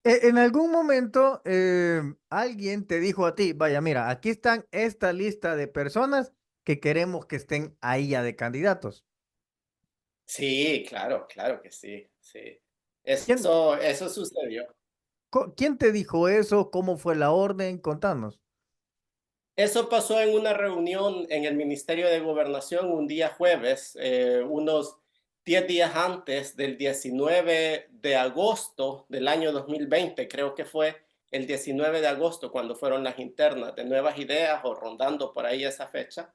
En algún momento alguien te dijo a ti, vaya, mira, aquí están esta lista de personas que queremos que estén ahí ya de candidatos. Sí, claro, claro que sí, sí. ¿Quién, Eso sucedió. quién te dijo eso? ¿Cómo fue la orden? Contanos. Eso pasó en una reunión en el Ministerio de Gobernación un día jueves, unos 10 días antes del 19 de agosto del año 2020. Creo que fue el 19 de agosto cuando fueron las internas de Nuevas Ideas o rondando por ahí esa fecha.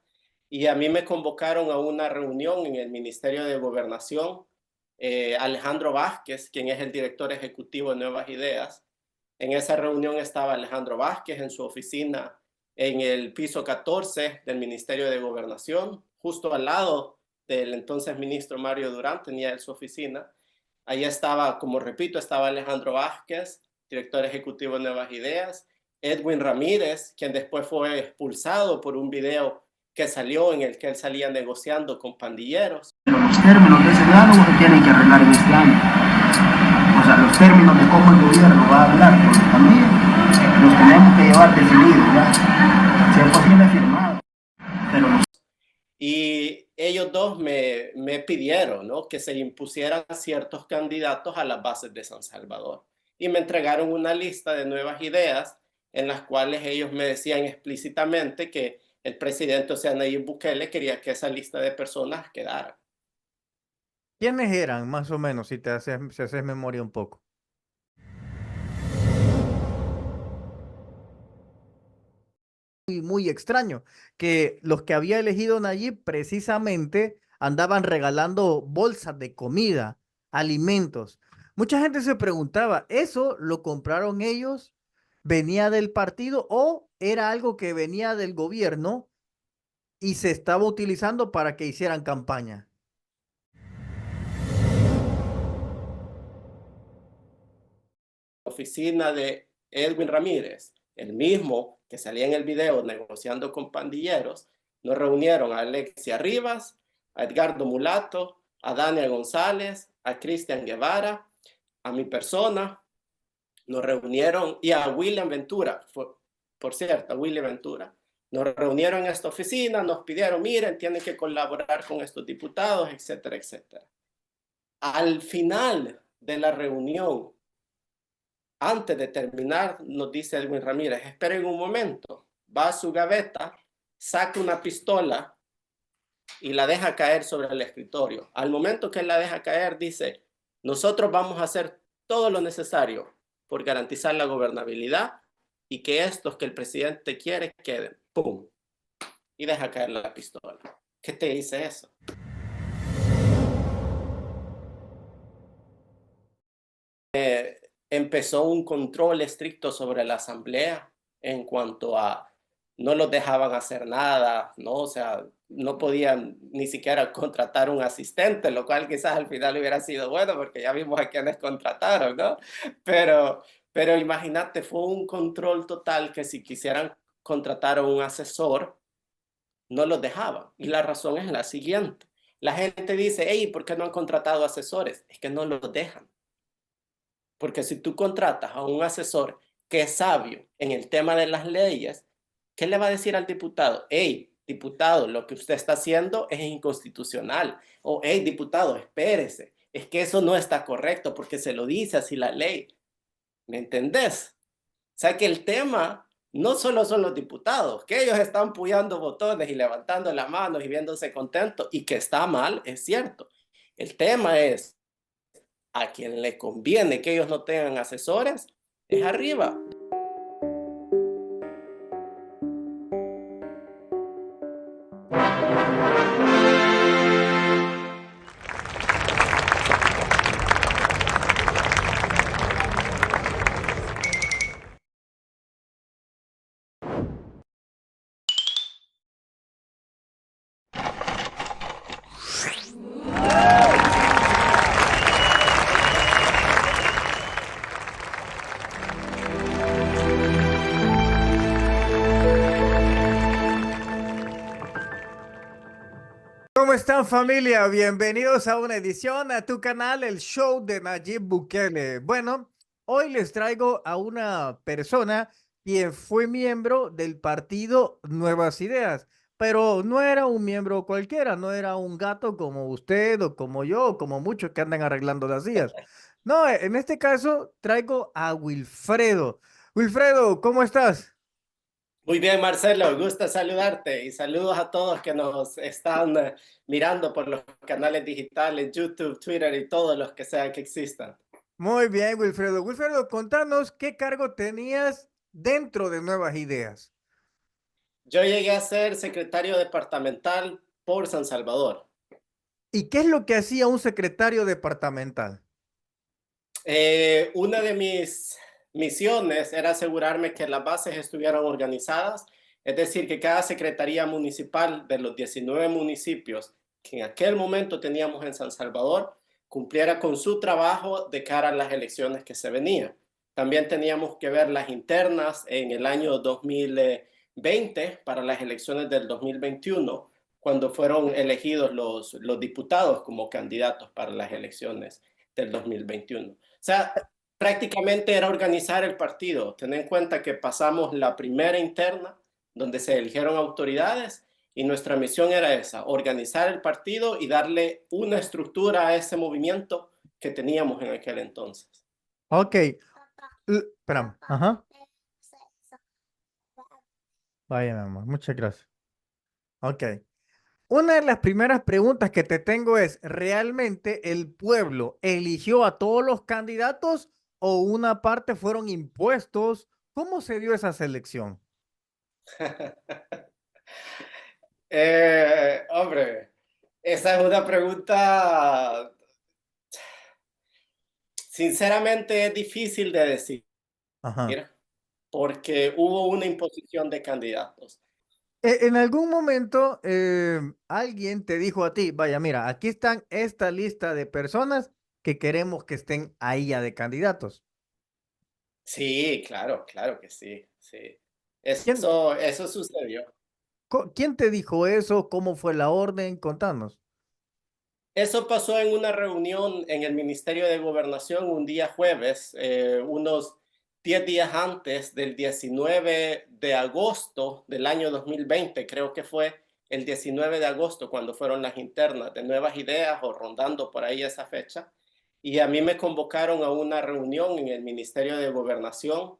Y a mí me convocaron a una reunión en el Ministerio de Gobernación. Alejandro Vázquez, quien es el director ejecutivo de Nuevas Ideas. En esa reunión estaba Alejandro Vázquez en su oficina en el piso 14 del Ministerio de Gobernación, justo al lado del entonces ministro Mario Durán, tenía él su oficina. Ahí estaba, como repito, estaba Alejandro Vázquez, director ejecutivo de Nuevas Ideas, Edwin Ramírez, quien después fue expulsado por un video que salió en el que él salía negociando con pandilleros. Pero los términos de ese diálogo se tienen que arreglar en este año. O sea, los términos de cómo el gobierno va a hablar con los también los tenemos que llevar definidos ya. Si es posible firmado. Pero los Y ellos dos me pidieron, ¿no?, que se impusieran ciertos candidatos a las bases de San Salvador. Y me entregaron una lista de nuevas ideas en las cuales ellos me decían explícitamente que el presidente, o sea, Nayib Bukele, quería que esa lista de personas quedara. ¿Quiénes eran, más o menos, si haces memoria un poco? Muy extraño que los que había elegido Nayib precisamente andaban regalando bolsas de comida, alimentos. Mucha gente se preguntaba, ¿eso lo compraron ellos? ¿Venía del partido o era algo que venía del gobierno y se estaba utilizando para que hicieran campaña? Oficina de Edwin Ramírez, el mismo que salía en el video negociando con pandilleros, nos reunieron a Alexia Rivas, a Edgardo Mulato, a Dania González, a Cristian Guevara, a mi persona, nos reunieron, y a William Ventura, por cierto, a William Ventura. Nos reunieron en esta oficina, nos pidieron, miren, tienen que colaborar con estos diputados, etcétera, etcétera. Al final de la reunión, antes de terminar, nos dice Edwin Ramírez, esperen un momento, va a su gaveta, saca una pistola y la deja caer sobre el escritorio. Al momento que él la deja caer, dice, nosotros vamos a hacer todo lo necesario por garantizar la gobernabilidad y que estos que el presidente quiere queden. ¡Pum! Y deja caer la pistola. ¿Qué te dice eso? Empezó un control estricto sobre la asamblea en cuanto a no los dejaban hacer nada, ¿no? O sea, no podían ni siquiera contratar un asistente, lo cual quizás al final hubiera sido bueno porque ya vimos a quienes contrataron, ¿no? Pero, pero imagínate, fue un control total que si quisieran contratar a un asesor, no los dejaban. Y la razón es la siguiente. La gente dice, hey, ¿por qué no han contratado asesores? Es que no los dejan. Porque si tú contratas a un asesor que es sabio en el tema de las leyes, ¿qué le va a decir al diputado? Hey, diputado, lo que usted está haciendo es inconstitucional. O, hey, diputado, espérese, es que eso no está correcto porque se lo dice así la ley. ¿Me entendés? O sea que el tema no solo son los diputados, que ellos están puyando botones y levantando las manos y viéndose contentos, y que está mal, es cierto. El tema es a quien le conviene que ellos no tengan asesores, es arriba. ¿Cómo están, familia? Bienvenidos a una edición a tu canal, el show de Nayib Bukele. Bueno, Hoy les traigo a una persona quien fue miembro del partido Nuevas Ideas, pero no era un miembro cualquiera, no era un gato como usted o como yo o como muchos que andan arreglando las sillas. No, en este caso traigo a Wilfredo. Wilfredo, ¿cómo estás? Muy bien, Marcelo, gusta saludarte y saludos a todos que nos están mirando por los canales digitales, YouTube, Twitter y todos los que sean que existan. Muy bien, Wilfredo. Wilfredo, contanos qué cargo tenías dentro de Nuevas Ideas. Yo llegué a ser secretario departamental por San Salvador. ¿Y qué es lo que hacía un secretario departamental? Una de mis misiones era asegurarme que las bases estuvieran organizadas, es decir, que cada secretaría municipal de los 19 municipios que en aquel momento teníamos en San Salvador cumpliera con su trabajo de cara a las elecciones que se venían. También teníamos que ver las internas en el año 2020 para las elecciones del 2021, cuando fueron elegidos los diputados como candidatos para las elecciones del 2021. O sea, prácticamente era organizar el partido. Ten en cuenta que pasamos la primera interna donde se eligieron autoridades y nuestra misión era esa, organizar el partido y darle una estructura a ese movimiento que teníamos en aquel entonces. Ok, espérame. Ajá. Vaya, mi amor, muchas gracias. Ok. Una de las primeras preguntas que te tengo es, ¿realmente el pueblo eligió a todos los candidatos o una parte fueron impuestos? ¿Cómo se dio esa selección? Hombre, esa es una pregunta, sinceramente es difícil de decir, Ajá. porque hubo una imposición de candidatos. En algún momento alguien te dijo a ti, vaya, mira, aquí están esta lista de personas que queremos que estén ahí ya de candidatos. Sí, claro, claro que sí, sí. ¿Quién, Eso sucedió. quién te dijo eso? ¿Cómo fue la orden? Contanos. Eso pasó en una reunión en el Ministerio de Gobernación un día jueves, unos 10 días antes del 19 de agosto del año 2020, creo que fue el 19 de agosto cuando fueron las internas de Nuevas Ideas o rondando por ahí esa fecha. Y a mí me convocaron a una reunión en el Ministerio de Gobernación,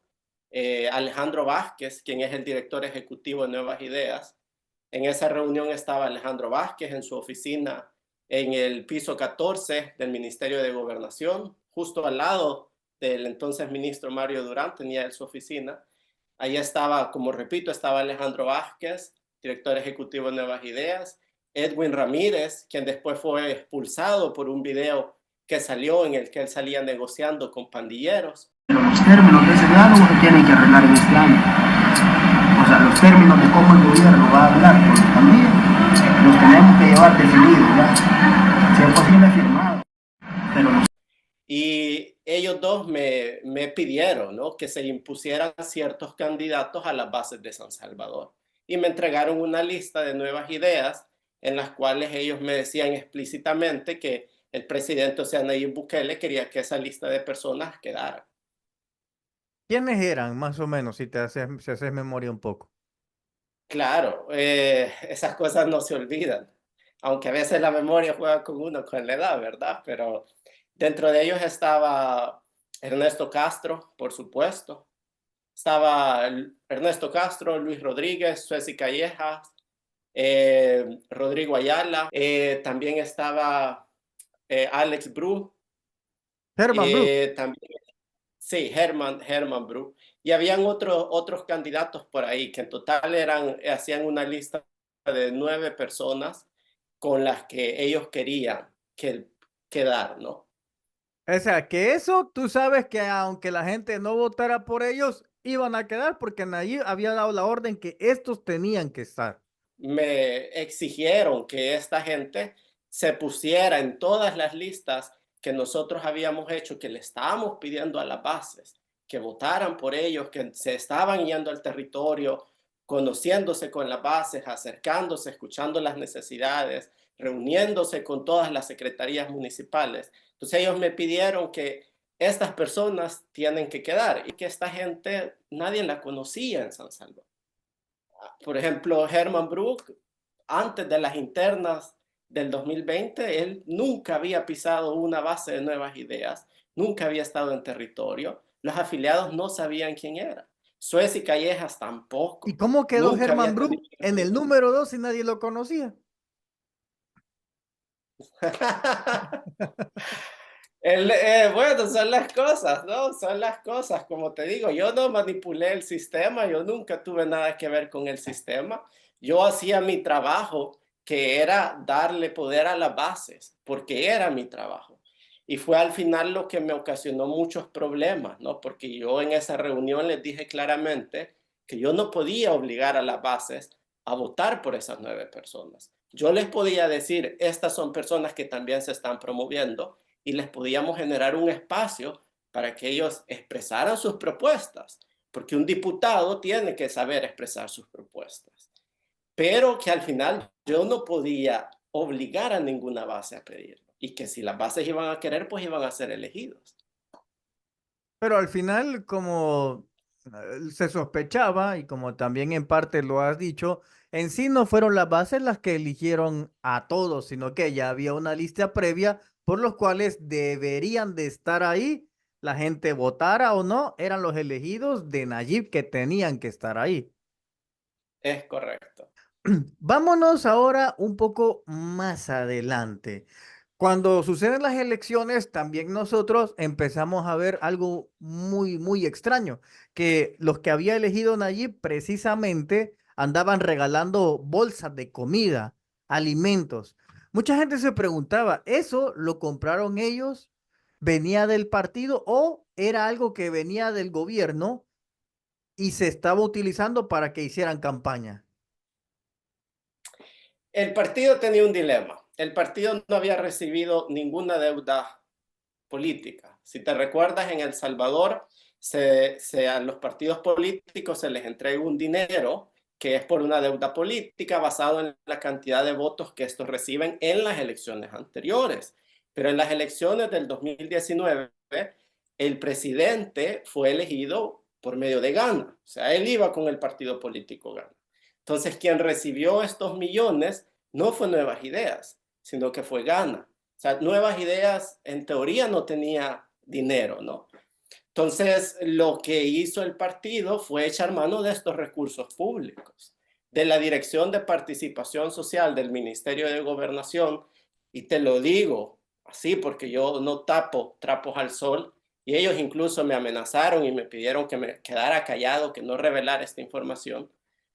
Alejandro Vázquez, quien es el director ejecutivo de Nuevas Ideas. En esa reunión estaba Alejandro Vázquez en su oficina en el piso 14 del Ministerio de Gobernación, justo al lado del entonces ministro Mario Durán, tenía él su oficina. Ahí estaba, como repito, estaba Alejandro Vázquez, director ejecutivo de Nuevas Ideas, Edwin Ramírez, quien después fue expulsado por un video que salió en el que él salía negociando con pandilleros. Pero los términos de ese diálogo se tienen que arreglar en este año. O sea, los términos de cómo el gobierno va a hablar con la familia los tenemos que llevar definidos, ¿ya? Si es posible firmado. Pero los... Y ellos dos me pidieron, ¿no?, que se impusieran ciertos candidatos a las bases de San Salvador. Y me entregaron una lista de nuevas ideas en las cuales ellos me decían explícitamente que el presidente, o sea, Nayib Bukele, quería que esa lista de personas quedara. ¿Quiénes eran, más o menos, si haces memoria un poco? Claro, esas cosas no se olvidan, aunque a veces la memoria juega con uno con la edad, ¿verdad? Pero dentro de ellos estaba Ernesto Castro, por supuesto. Estaba Ernesto Castro, Luis Rodríguez, Sueci Callejas, Rodrigo Ayala. También estaba Alex Bru. Herman Brook. También, sí, Herman Bru. Y habían otros candidatos por ahí que en total hacían una lista de 9 personas con las que ellos querían quedar, ¿no? O sea, que eso tú sabes que aunque la gente no votara por ellos, iban a quedar porque Nayib había dado la orden que estos tenían que estar. Me exigieron que esta gente se pusiera en todas las listas que nosotros habíamos hecho, que le estábamos pidiendo a las bases, que votaran por ellos, que se estaban yendo al territorio, conociéndose con las bases, acercándose, escuchando las necesidades, reuniéndose con todas las secretarías municipales. Entonces ellos me pidieron que estas personas tienen que quedar, y que esta gente nadie la conocía en San Salvador. Por ejemplo, Herman Brook, antes de las internas del 2020, él nunca había pisado una base de Nuevas Ideas, nunca había estado en territorio, los afiliados no sabían quién era. Suez y Callejas ¿Y tampoco, cómo quedó nunca Germán había tenido Brook en el número 2 y nadie lo conocía? Bueno, son las cosas, ¿no? Son las cosas. Como te digo, yo no manipulé el sistema, yo nunca tuve nada que ver con el sistema. Yo hacía mi trabajo, que era darle poder a las bases, porque era mi trabajo. Y fue al final lo que me ocasionó muchos problemas, ¿no? Porque yo en esa reunión les dije claramente que yo no podía obligar a las bases a votar por esas 9 personas. Yo les podía decir, estas son personas que también se están promoviendo, y les podíamos generar un espacio para que ellos expresaran sus propuestas, porque un diputado tiene que saber expresar sus propuestas, pero que al final yo no podía obligar a ninguna base a pedirlo, y que si las bases iban a querer, pues iban a ser elegidos. Pero al final, como se sospechaba y como también en parte lo has dicho, en sí no fueron las bases las que eligieron a todos, sino que ya había una lista previa por los cuales deberían de estar ahí. La gente votara o no, eran los elegidos de Nayib que tenían que estar ahí. Es correcto. Vámonos ahora un poco más adelante. Cuando suceden las elecciones, también nosotros empezamos a ver algo muy, muy extraño, que los que había elegido Nayib precisamente andaban regalando bolsas de comida, alimentos. Mucha gente se preguntaba, ¿eso lo compraron ellos? ¿Venía del partido o era algo que venía del gobierno y se estaba utilizando para que hicieran campaña? El partido tenía un dilema. El partido no había recibido ninguna deuda política. Si te recuerdas, en El Salvador, a los partidos políticos se les entrega un dinero que es por una deuda política basado en la cantidad de votos que estos reciben en las elecciones anteriores. Pero en las elecciones del 2019, el presidente fue elegido por medio de Gana. O sea, él iba con el partido político Gana. Entonces, quien recibió estos millones no fue Nuevas Ideas, sino que fue Gana. O sea, Nuevas Ideas en teoría no tenía dinero, ¿no? Entonces, lo que hizo el partido fue echar mano de estos recursos públicos, de la Dirección de Participación Social del Ministerio de Gobernación, y te lo digo así porque yo no tapo trapos al sol, y ellos incluso me amenazaron y me pidieron que me quedara callado, que no revelara esta información,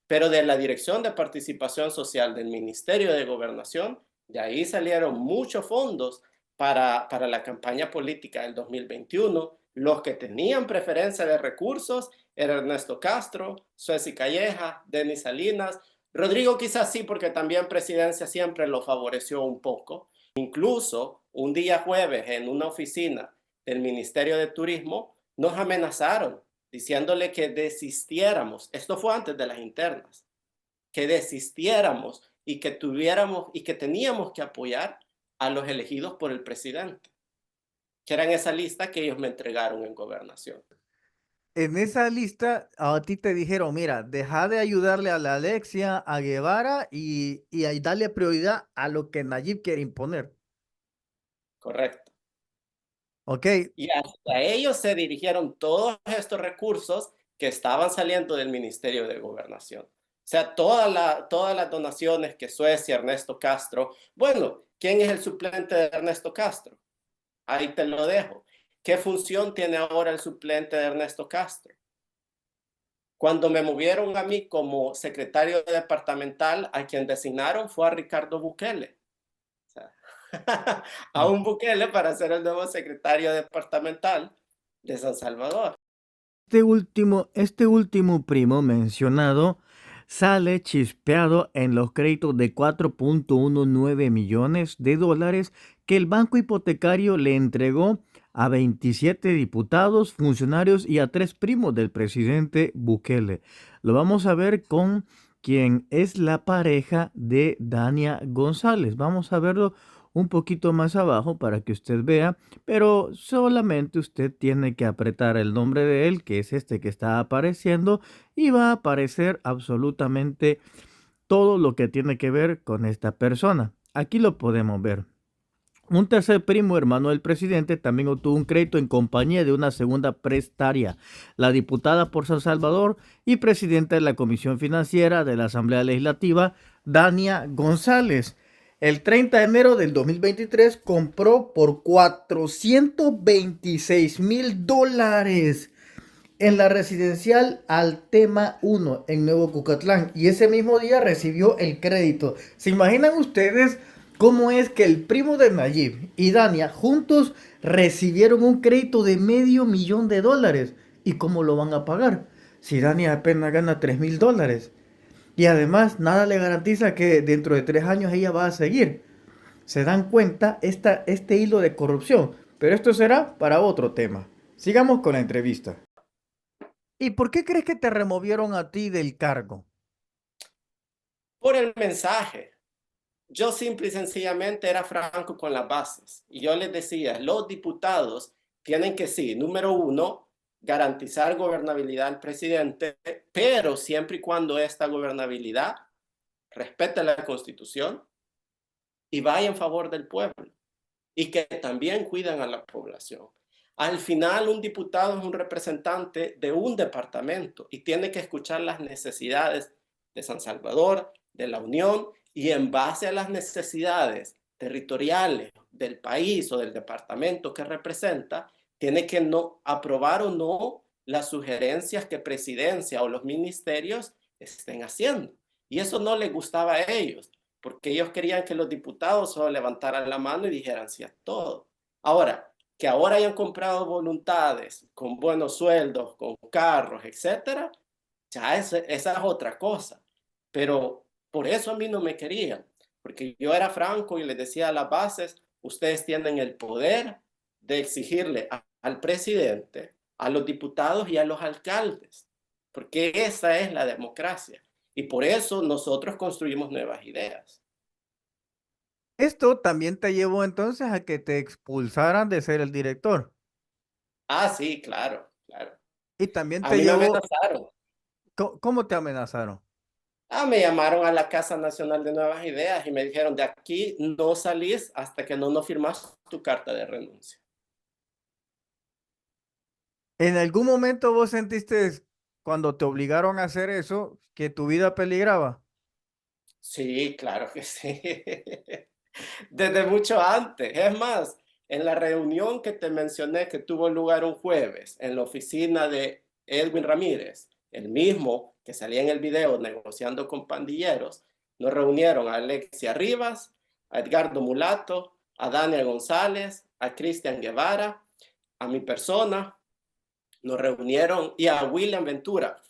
pero de la Dirección de Participación Social del Ministerio de Gobernación, de ahí salieron muchos fondos para la campaña política del 2021. Los que tenían preferencia de recursos eran Ernesto Castro, Suez Calleja, Denis Salinas, Rodrigo quizás sí, porque también Presidencia siempre lo favoreció un poco. Incluso un día jueves en una oficina del Ministerio de Turismo nos amenazaron diciéndole que desistiéramos. Esto fue antes de las internas, que desistiéramos y que tuviéramos y que teníamos que apoyar a los elegidos por el presidente, que era en esa lista que ellos me entregaron en gobernación. En esa lista a ti te dijeron, mira, deja de ayudarle a la Alexia, a Guevara y ahí darle prioridad a lo que Nayib quiere imponer. Correcto. Ok, Y hacia ellos se dirigieron todos estos recursos que estaban saliendo del Ministerio de Gobernación. O sea, todas las donaciones que Suecia, Ernesto Castro. Bueno, ¿quién es el suplente de Ernesto Castro? Ahí te lo dejo. ¿Qué función tiene ahora el suplente de Ernesto Castro? Cuando me movieron a mí como secretario departamental, a quien designaron fue a Ricardo Bukele. O sea, a un Bukele para ser el nuevo secretario departamental de San Salvador. este último primo mencionado sale chispeado en los créditos de 4.19 millones de dólares que el banco hipotecario le entregó a 27 diputados, funcionarios y a 3 primos del presidente Bukele. Lo vamos a ver con quien es la pareja de Dania González. Vamos a verlo un poquito más abajo para que usted vea, pero solamente usted tiene que apretar el nombre de él, que es este que está apareciendo, y va a aparecer absolutamente todo lo que tiene que ver con esta persona. Aquí lo podemos ver. Un tercer primo hermano del presidente también obtuvo un crédito en compañía de una segunda prestaria, la diputada por San Salvador y presidenta de la Comisión Financiera de la Asamblea Legislativa, Dania González. El 30 de enero del 2023 compró por $426,000 en la residencial Altema 1 en Nuevo Cucatlán y ese mismo día recibió el crédito. ¿Se imaginan ustedes cómo es que el primo de Nayib y Dania juntos recibieron un crédito de $500,000? ¿Y cómo lo van a pagar? Si Dania apenas gana $3,000. Y además nada le garantiza que dentro de 3 años ella va a seguir. ¿Se dan cuenta este hilo de corrupción? Pero esto será para otro tema. Sigamos con la entrevista. ¿Y por qué crees que te removieron a ti del cargo? Por el mensaje. Yo simple y sencillamente era franco con las bases. Y yo les decía, los diputados tienen que, sí, número uno, garantizar gobernabilidad al presidente, pero siempre y cuando esta gobernabilidad respete la Constitución y vaya en favor del pueblo y que también cuidan a la población. Al final, un diputado es un representante de un departamento y tiene que escuchar las necesidades de San Salvador, de la Unión, y en base a las necesidades territoriales del país o del departamento que representa, tiene que no aprobar o no las sugerencias que presidencia o los ministerios estén haciendo. Y eso no les gustaba a ellos, porque ellos querían que los diputados solo levantaran la mano y dijeran sí a todo. Ahora, que ahora hayan comprado voluntades con buenos sueldos, con carros, etcétera, ya esa es otra cosa. Pero por eso a mí no me querían, porque yo era franco y les decía a las bases, ustedes tienen el poder de exigirle al presidente, a los diputados y a los alcaldes, porque esa es la democracia. Y por eso nosotros construimos nuevas ideas. Esto también te llevó entonces a que te expulsaran de ser el director. Ah, sí, claro, claro. Y también A te mí me llevó, amenazaron. ¿cómo te amenazaron? Me llamaron a la Casa Nacional de Nuevas Ideas y me dijeron, de aquí no salís hasta que no firmas tu carta de renuncia. ¿En algún momento vos sentiste cuando te obligaron a hacer eso que tu vida peligraba? Sí, claro que sí. Desde mucho antes. Es más, en la reunión que te mencioné que tuvo lugar un jueves en la oficina de Edwin Ramírez, el mismo que salía en el video negociando con pandilleros, nos reunieron a Alexia Rivas, a Edgardo Mulato, a Daniel González, a Cristian Guevara, a mi persona, nos reunieron y a William Ventura,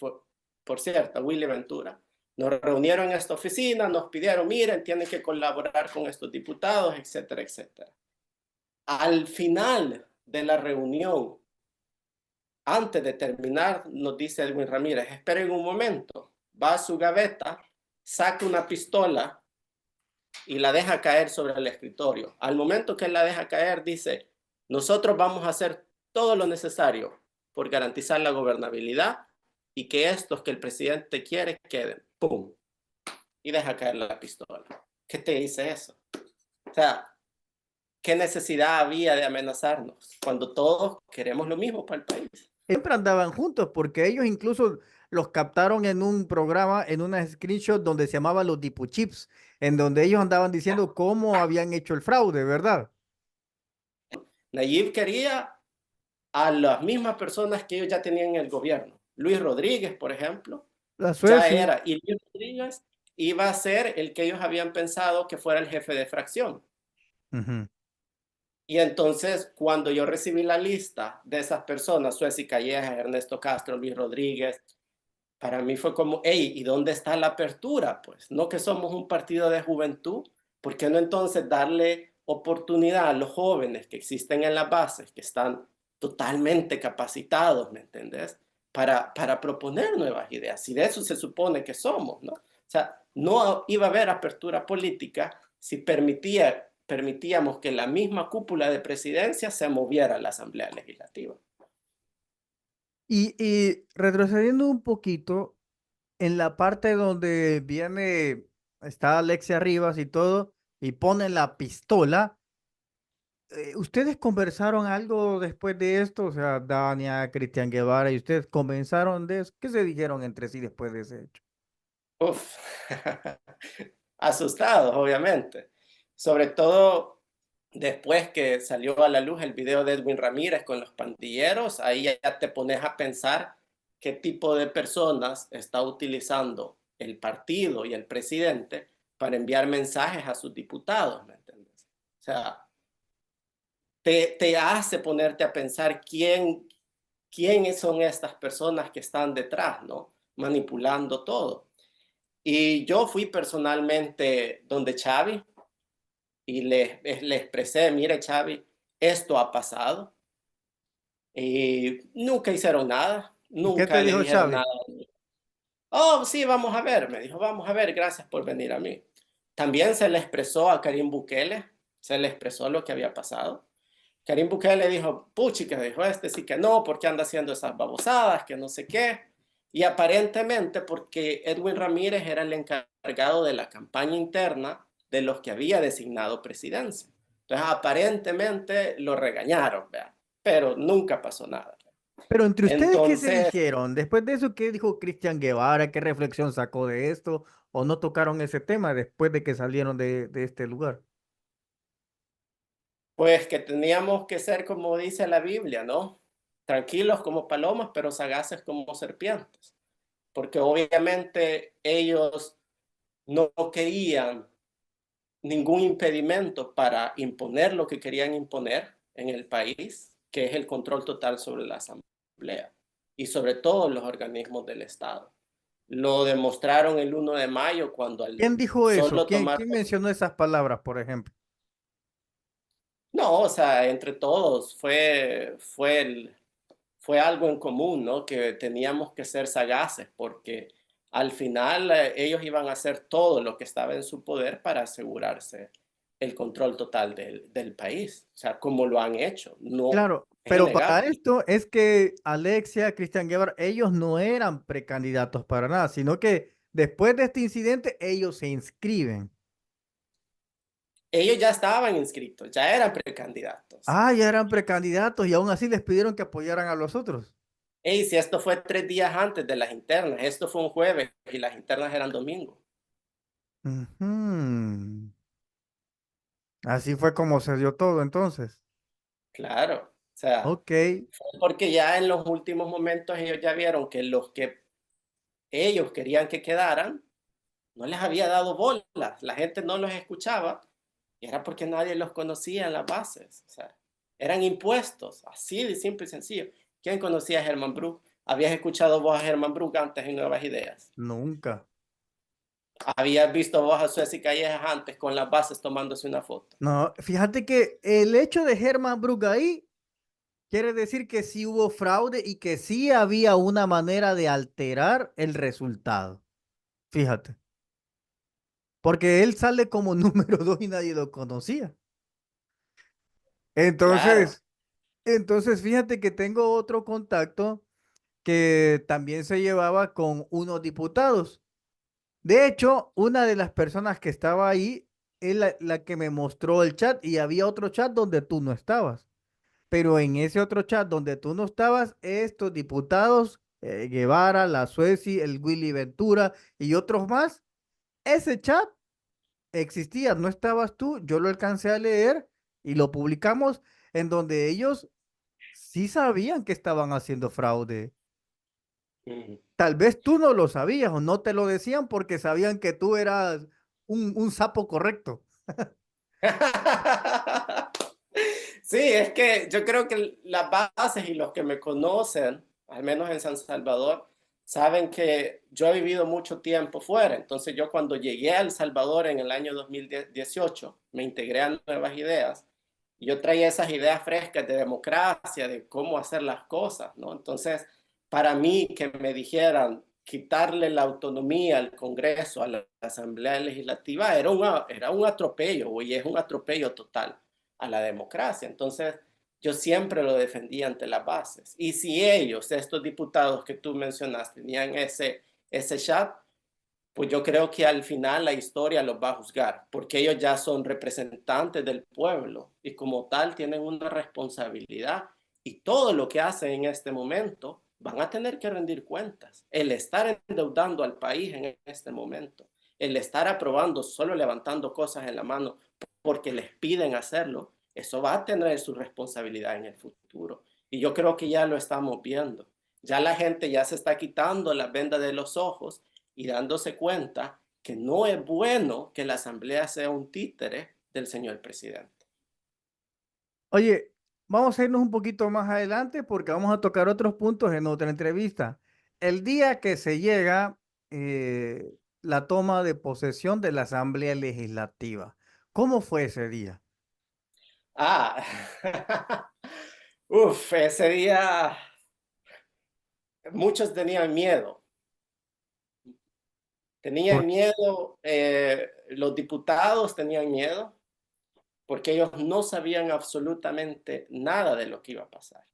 por cierto, a William Ventura. Nos reunieron en esta oficina, nos pidieron, miren, tienen que colaborar con estos diputados, etcétera, etcétera. Al final de la reunión, antes de terminar, nos dice Edwin Ramírez, esperen un momento, va a su gaveta, saca una pistola y la deja caer sobre el escritorio. Al momento que él la deja caer, dice, nosotros vamos a hacer todo lo necesario por garantizar la gobernabilidad y que estos que el presidente quiere queden. ¡Pum! Y deja caer la pistola. ¿Qué te dice eso? O sea, ¿qué necesidad había de amenazarnos cuando todos queremos lo mismo para el país? Siempre andaban juntos porque ellos incluso los captaron en un programa, en una screenshot donde se llamaba los Dipuchips, en donde ellos andaban diciendo cómo habían hecho el fraude, ¿verdad? Nayib quería a las mismas personas que ellos ya tenían en el gobierno. Luis Rodríguez, por ejemplo, La ya Suecia. era, y Luis Rodríguez iba a ser el que ellos habían pensado que fuera el jefe de fracción. Y entonces, cuando yo recibí la lista de esas personas, Sueci Calleja, Ernesto Castro, Luis Rodríguez, para mí fue como, hey, ¿y dónde está la apertura? Pues no que somos un partido de juventud, ¿por qué no entonces darle oportunidad a los jóvenes que existen en las bases, que están totalmente capacitados, ¿me entendés? Para proponer nuevas ideas. Y de eso se supone que somos, ¿no? O sea, no iba a haber apertura política si permitía permitíamos que la misma cúpula de presidencia se moviera a la Asamblea Legislativa. Y retrocediendo un poquito, en la parte donde está Alexia Rivas y todo, y ponen la pistola, ¿ustedes conversaron algo después de esto? O sea, Dania, Cristian Guevara, ¿y ustedes comenzaron de eso? ¿Qué se dijeron entre sí después de ese hecho? Uf, asustados, obviamente. Sobre todo después que salió a la luz el video de Edwin Ramírez con los pandilleros, ahí ya te pones a pensar qué tipo de personas está utilizando el partido y el presidente para enviar mensajes a sus diputados, ¿me entiendes? O sea, te hace ponerte a pensar quiénes son estas personas que están detrás, ¿no? Manipulando todo. Y yo fui personalmente donde Xavi y le expresé, mire Xavi, esto ha pasado. Y nunca hicieron nada, ¿Y qué te nunca le dijo dijeron Xavi? nada. Oh, sí, vamos a ver, me dijo, vamos a ver, gracias por venir a mí. También se le expresó a Karim Bukele, se le expresó lo que había pasado. Karim Bukele dijo, puchica, dijo este sí que no, porque anda haciendo esas babosadas, que no sé qué. Y aparentemente porque Edwin Ramírez era el encargado de la campaña interna de los que había designado presidencia. Entonces aparentemente lo regañaron, ¿vea? Pero nunca pasó nada. Pero entre ustedes, ¿qué se Entonces, dijeron? Después de eso, ¿qué dijo Cristian Guevara? ¿Qué reflexión sacó de esto? ¿O no tocaron ese tema después de que salieron de este lugar? pues que teníamos que ser como dice la Biblia, ¿no? Tranquilos como palomas, pero sagaces como serpientes. Porque obviamente ellos no querían ningún impedimento para imponer lo que querían imponer en el país, que es el control total sobre la Asamblea y sobre todos los organismos del Estado. Lo demostraron el 1 de mayo cuando al ¿Quién dijo eso? solo ¿Quién, tomar... quién mencionó esas palabras, por ejemplo? No, o sea, entre todos fue algo en común, ¿no? Que teníamos que ser sagaces porque al final ellos iban a hacer todo lo que estaba en su poder para asegurarse el control total del país. O sea, como lo han hecho. No, Claro, es pero para innegable. esto es que Alexia, Cristian Guevara, ellos no eran precandidatos para nada, sino que después de este incidente ellos se inscriben. Ellos ya estaban inscritos, ya eran precandidatos. Ah, ya eran precandidatos y aún así les pidieron que apoyaran a los otros. Ey, si esto fue 3 días antes de las internas, esto fue un jueves y las internas eran domingo. Ujú. Así fue como se dio todo entonces. Claro, o sea, Ok. porque ya en los últimos momentos ellos ya vieron que los que ellos querían que quedaran, no les había dado bolas, la gente no los escuchaba, y era porque nadie los conocía en las bases, o sea, eran impuestos, así de simple y sencillo. ¿Quién conocía a Herman Brook? ¿Habías escuchado vos a Herman Brook antes en Nuevas Ideas? Nunca. ¿Habías visto vos a Suez y Callejas antes con las bases tomándose una foto? No, fíjate que el hecho de Herman Brook ahí quiere decir que sí hubo fraude y que sí había una manera de alterar el resultado. Fíjate. Porque él sale como número 2 y nadie lo conocía. Claro. Entonces, entonces fíjate que tengo otro contacto que también se llevaba con unos diputados. De hecho, una de las personas que estaba ahí es la que me mostró el chat y había otro chat donde tú no estabas. Pero en ese otro chat donde tú no estabas, estos diputados, Guevara, la Sueci, el Willy Ventura y otros más, ese chat existía, no estabas tú, yo lo alcancé a leer y lo publicamos en donde ellos sí sabían que estaban haciendo fraude. Ujú. Tal vez tú no lo sabías o no te lo decían porque sabían que tú eras un sapo correcto. Sí, es que yo creo que las bases y los que me conocen, al menos en San Salvador, saben que yo he vivido mucho tiempo fuera. Entonces yo cuando llegué a El Salvador en el año 2018, me integré a Nuevas Ideas y yo traía esas ideas frescas de democracia, de cómo hacer las cosas, ¿no? Entonces, para mí que me dijeran quitarle la autonomía al Congreso, a la Asamblea Legislativa, era un atropello, y es un atropello total a la democracia. Entonces, yo siempre lo defendí ante las bases. Y si ellos, estos diputados que tú mencionaste, tenían ese chat, pues yo creo que al final la historia los va a juzgar, porque ellos ya son representantes del pueblo y como tal tienen una responsabilidad y todo lo que hacen en este momento van a tener que rendir cuentas. El estar endeudando al país en este momento, el estar aprobando, solo levantando cosas en la mano porque les piden hacerlo, eso va a tener su responsabilidad en el futuro. Y yo creo que ya lo estamos viendo. Ya la gente ya se está quitando la venda de los ojos y dándose cuenta que no es bueno que la Asamblea sea un títere del señor presidente. Oye, vamos a irnos un poquito más adelante porque vamos a tocar otros puntos en otra entrevista. El día que se llega la toma de posesión de la Asamblea Legislativa, ¿cómo fue ese día? Ah, ese día muchos tenían miedo. Tenían Por- miedo, los diputados tenían miedo porque ellos no sabían absolutamente nada de lo que iba a pasar.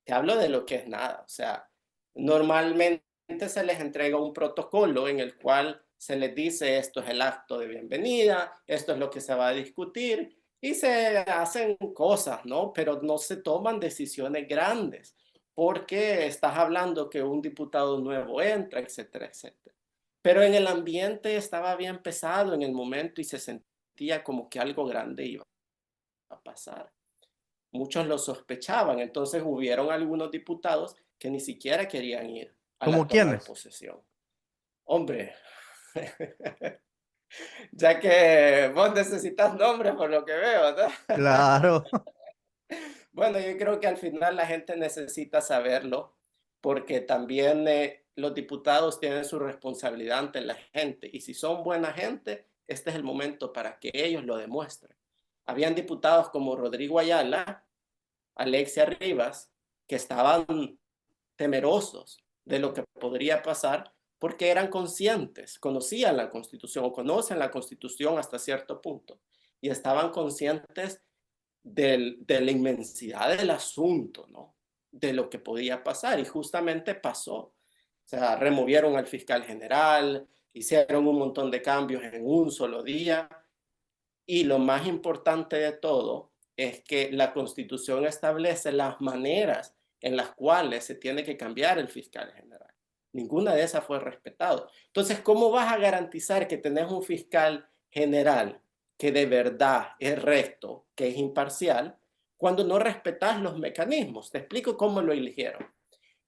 Te hablo de lo que es nada. O sea, normalmente se les entrega un protocolo en el cual se les dice esto es el acto de bienvenida, esto es lo que se va a discutir y se hacen cosas, ¿no? Pero no se toman decisiones grandes porque estás hablando que un diputado nuevo entra, etcétera, etcétera. Pero en el ambiente estaba bien pesado en el momento y se sentía como que algo grande iba a pasar. Muchos lo sospechaban, entonces hubieron algunos diputados que ni siquiera querían ir a ¿Cómo la toma de quiénes? posesión. Hombre, ya que vos necesitas nombres por lo que veo, ¿no? Claro. Bueno, yo creo que al final la gente necesita saberlo porque también los diputados tienen su responsabilidad ante la gente y si son buena gente, este es el momento para que ellos lo demuestren. Habían diputados como Rodrigo Ayala, Alexia Rivas, que estaban temerosos de lo que podría pasar porque eran conscientes, conocían la Constitución o conocen la Constitución hasta cierto punto y estaban conscientes de la inmensidad del asunto, ¿no? De lo que podía pasar y justamente pasó. O sea, removieron al fiscal general, hicieron un montón de cambios en un solo día y lo más importante de todo es que la Constitución establece las maneras en las cuales se tiene que cambiar el fiscal general. Ninguna de esas fue respetado. Entonces, ¿cómo vas a garantizar que tenés un fiscal general que de verdad es recto, que es imparcial, cuando no respetas los mecanismos? Te explico cómo lo eligieron.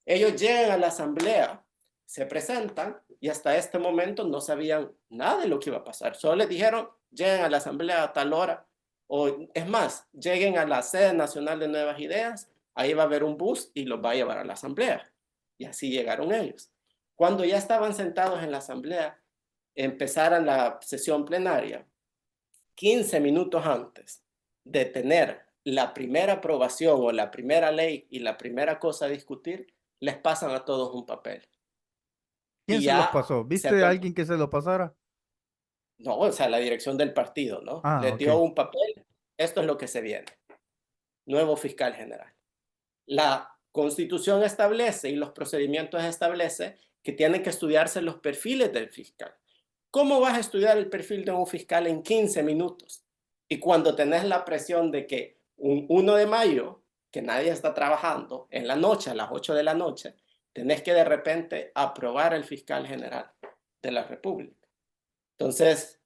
Ellos llegan a la asamblea, se presentan y hasta este momento no sabían nada de lo que iba a pasar. Solo les dijeron, lleguen a la asamblea a tal hora, o es más, lleguen a la sede nacional de Nuevas Ideas, ahí va a haber un bus y los va a llevar a la asamblea. Y así llegaron ellos. Cuando ya estaban sentados en la asamblea, empezaron la sesión plenaria, 15 minutos antes de tener la primera aprobación o la primera ley y la primera cosa a discutir, les pasan a todos un papel. ¿Quién Y se los ya pasó? se ¿Viste a alguien que se lo pasara? no, o sea, la dirección del partido, ¿no? Ah, Les ok. dio un papel, esto es lo que se viene. Nuevo fiscal general. La Constitución establece y los procedimientos establece que tienen que estudiarse los perfiles del fiscal. ¿Cómo vas a estudiar el perfil de un fiscal en 15 minutos? Y cuando tenés la presión de que un 1 de mayo, que nadie está trabajando, en la noche, a las 8 de la noche, tenés que de repente aprobar el fiscal general de la República. Entonces,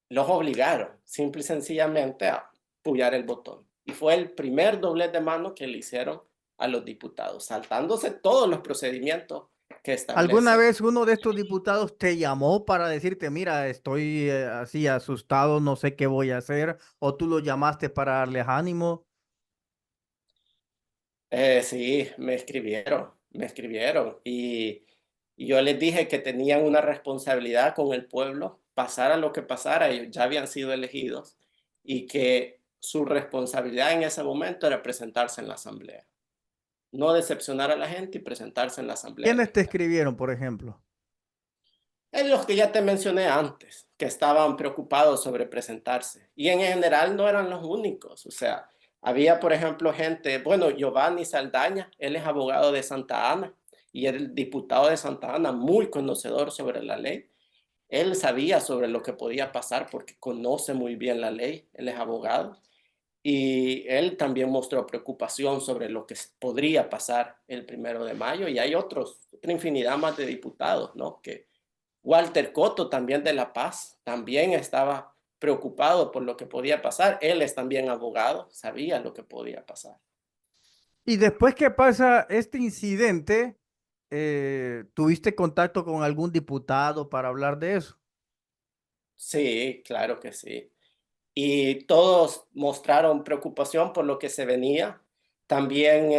los obligaron simple y sencillamente a apoyar el botón. Y fue el primer doblez de mano que le hicieron a los diputados, saltándose todos los procedimientos que ¿Alguna establece. vez uno de estos diputados te llamó para decirte, mira, estoy así asustado, no sé qué voy a hacer? ¿O tú lo llamaste para darles ánimo? Sí, me escribieron y yo les dije que tenían una responsabilidad con el pueblo, pasara lo que pasara, ellos ya habían sido elegidos y que su responsabilidad en ese momento era presentarse en la asamblea. no decepcionar a la gente y presentarse en la Asamblea ¿Quiénes te Legislativa. escribieron, por ejemplo? Es los que ya te mencioné antes, que estaban preocupados sobre presentarse. Y en general no eran los únicos. O sea, había, por ejemplo, gente, bueno, Giovanni Saldaña, él es abogado de Santa Ana y el diputado de Santa Ana, muy conocedor sobre la ley. Él sabía sobre lo que podía pasar porque conoce muy bien la ley, él es abogado. Y él también mostró preocupación sobre lo que podría pasar el 1 de mayo. Y hay otra infinidad más de diputados, ¿no? Que Walter Cotto, también de La Paz, también estaba preocupado por lo que podía pasar. Él es también abogado, sabía lo que podía pasar. Y después que pasa este incidente, ¿tuviste contacto con algún diputado para hablar de eso? Sí, claro que sí. Y todos mostraron preocupación por lo que se venía. También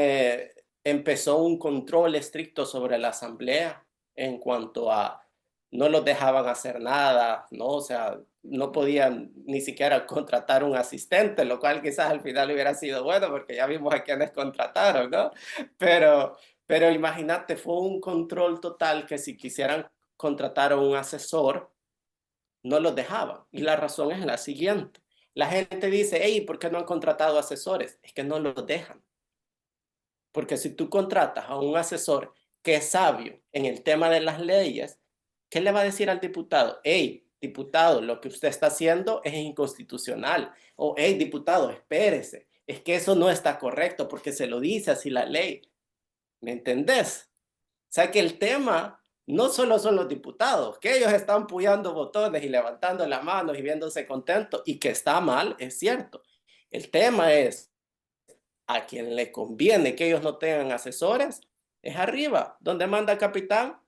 empezó un control estricto sobre la asamblea en cuanto a no los dejaban hacer nada, ¿no? O sea, no podían ni siquiera contratar un asistente, lo cual quizás al final hubiera sido bueno porque ya vimos a quienes contrataron, ¿no? Pero, pero imagínate, fue un control total que si quisieran contratar a un asesor, no los dejaban. Y la razón es la siguiente. La gente dice, hey, ¿por qué no han contratado asesores? Es que no los dejan. Porque si tú contratas a un asesor que es sabio en el tema de las leyes, ¿qué le va a decir al diputado? Hey, diputado, lo que usted está haciendo es inconstitucional. O, hey, diputado, espérese. Es que eso no está correcto porque se lo dice así la ley. ¿Me entendés? O sea que el tema no solo son los diputados, que ellos están puyando botones y levantando las manos y viéndose contentos, y que está mal, es cierto. El tema es a quien le conviene que ellos no tengan asesores, es arriba, donde manda capitán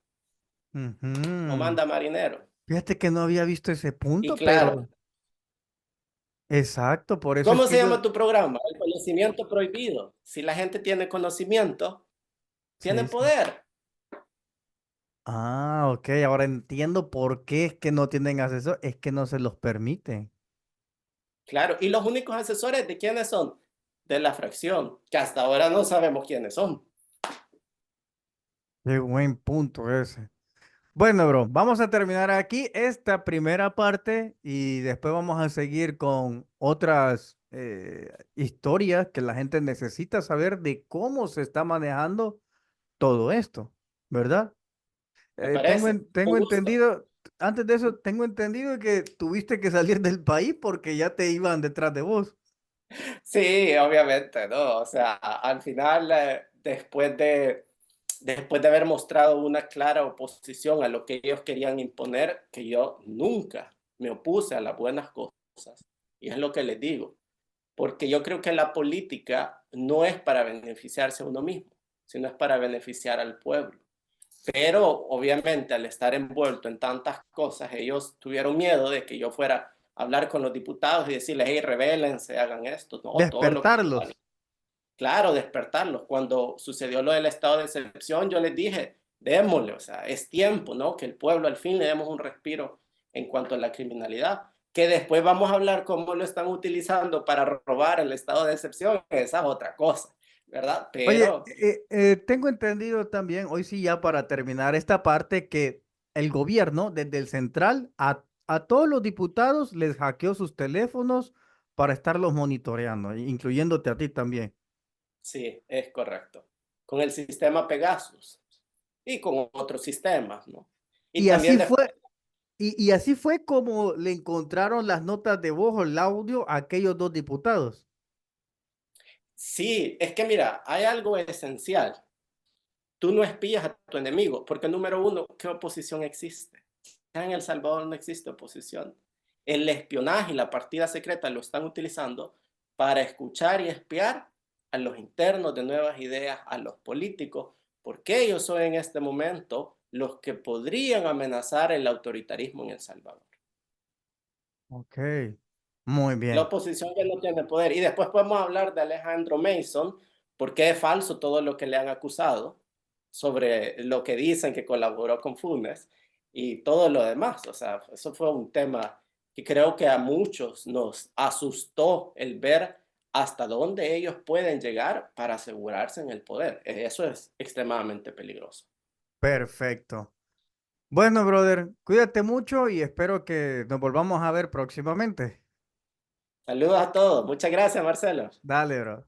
o Ujú. manda marinero. Fíjate que no había visto ese Y punto, pero claro, exacto, por eso es ¿cómo que se ellos... llama tu programa? El conocimiento prohibido. Si la gente tiene conocimiento, tiene Sí, sí. poder. Ah, ok, ahora entiendo por qué es que no tienen asesor, es que no se los permiten. Claro, y los únicos asesores de quiénes son, de la fracción, que hasta ahora no sabemos quiénes son. Qué buen punto ese. Bueno, bro, vamos a terminar aquí esta primera parte y después vamos a seguir con otras historias que la gente necesita saber de cómo se está manejando todo esto, ¿verdad? ¿Me parece? Tengo Un gusto. entendido, antes de eso, tengo entendido que tuviste que salir del país porque ya te iban detrás de vos. Sí, obviamente, ¿no? O sea, al final, después de haber mostrado una clara oposición a lo que ellos querían imponer, que yo nunca me opuse a las buenas cosas. Y es lo que les digo, porque yo creo que la política no es para beneficiarse a uno mismo, sino es para beneficiar al pueblo. Pero obviamente al estar envuelto en tantas cosas, ellos tuvieron miedo de que yo fuera a hablar con los diputados y decirles, hey, rebélense, hagan esto, no, todo lo contrario. Despertarlos. Claro, despertarlos. Cuando sucedió lo del estado de excepción, yo les dije, démosle, o sea, es tiempo, ¿no? Que el pueblo al fin le demos un respiro en cuanto a la criminalidad. Que después vamos a hablar cómo lo están utilizando para robar el estado de excepción, esa es otra cosa, ¿verdad? Oye, Pero tengo entendido también, hoy sí ya para terminar esta parte, que el gobierno desde el central a todos los diputados les hackeó sus teléfonos para estarlos monitoreando, incluyéndote a ti también. sí, es correcto. Con el sistema Pegasus y con otros sistemas, ¿no? Y Y también así después, fue, y así fue como le encontraron las notas de voz o el audio a aquellos dos diputados. sí, es que mira, hay algo esencial. Tú no espías a tu enemigo, porque número uno, ¿qué oposición existe? En El Salvador no existe oposición. El espionaje y la partida secreta lo están utilizando para escuchar y espiar a los internos de Nuevas Ideas, a los políticos, porque ellos son en este momento los que podrían amenazar el autoritarismo en El Salvador. Ok, muy La bien. oposición ya no tiene poder. Y después podemos hablar de Alejandro Mason, porque es falso todo lo que le han acusado sobre lo que dicen que colaboró con Funes y todo lo demás. O sea, eso fue un tema que creo que a muchos nos asustó el ver hasta dónde ellos pueden llegar para asegurarse en el poder. Eso es extremadamente peligroso. Perfecto. Bueno, brother, cuídate mucho y espero que nos volvamos a ver próximamente. Saludos a todos. Muchas gracias, Marcelo. Dale, bro.